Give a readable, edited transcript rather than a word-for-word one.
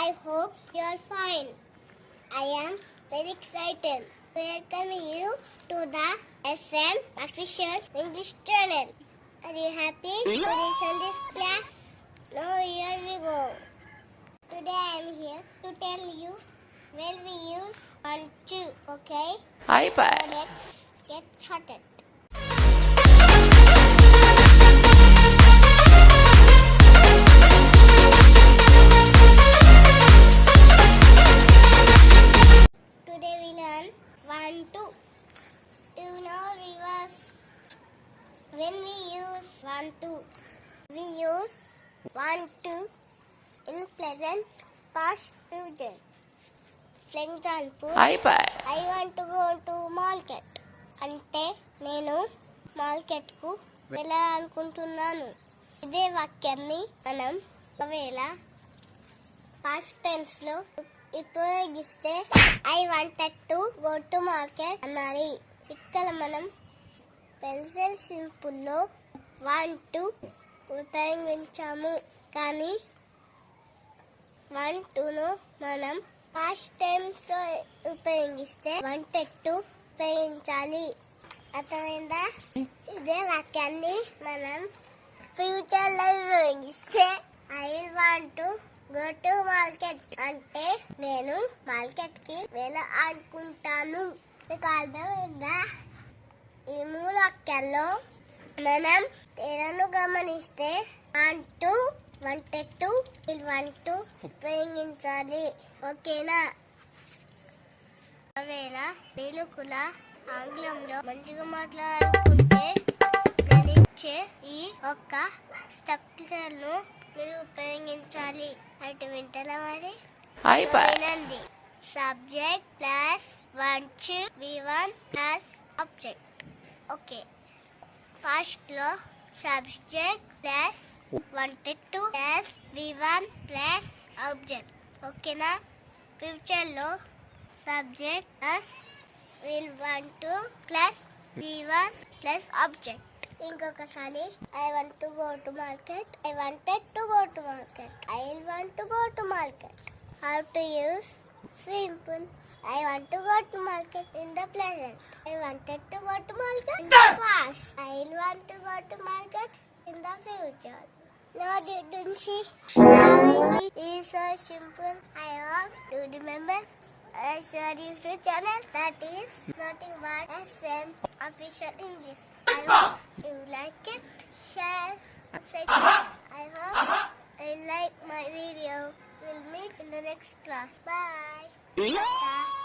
I hope you are fine. I am very excited to welcome you to the S.M.Official English channel. Are you happy to listen this class? Now here we go. Today I am here to tell you when we use one, two. Okay? Hi, bye. So let's get started. Today we learn 1, 2. Do you know reverse? When we use 1, 2, we use 1, 2 in present past future. For example, Hi, bye. I want to go to market. అంటే నేను market కు వెళ్ళాలనుకుంటున్నాను. ఇదే వాక్యాన్ని మనం ఒకవేళ past tense లో ఉపయోగిస్తే I wanted to go to market అనాలి. ఇక్కడ మనం ప్రెజెంట్ సింపుల్ లో వాంట్ టు ఉపయోగించాము, కానీ 1, 2 ను మనం పాస్ట్ టెన్స్ లో ఉపయోగిస్తే వాంటెడ్ టు ఉపయోగించాలి. అర్థమైందా? ఇదే వాక్యాన్ని మనం ఫ్యూచర్ లో ఉపయోగిస్తే I want to go to market అంటే నేను మార్కెట్ కి వెళ్ళాలనుకుంటాను. మీకు అర్థమైందా? ఈ 3 వాక్యాల్లో మనం తేడాను గమనిస్తే అంటూ వాంటెడ్ టు ఉపయోగించాలి. ఓకేనా? ఒకవేళ తెలుగుల ఆంగ్లంలో మంచిగా మాట్లాడుకుంటే నేను ఇచ్చే ఈ ఒక్క స్ట్రక్చర్ ను మీరు ఉపయోగించాలి. అటు వింటారా మరి? Hi, bye. వినండి. Subject plus V1 plus object. Okay. First లో subject plus wanted to plus V1 plus object. ఓకేనా? ఫ్యూచర్ లో subject plus want to plus V1 plus object. ఇంకొకసారి I want to go to market, I wanted to go to market, I want to go to market. How to use? Simple. I want to go to market in the present. I wanted to go to market in the past. I want to go to market in the future. Now didn't see how English is so simple. I hope you remember. I share YouTube channel that is nothing but S.M.Official English. I hope you like it. Share. Subscribe. I hope you like my video. We'll meet in the next class. Bye. Bye.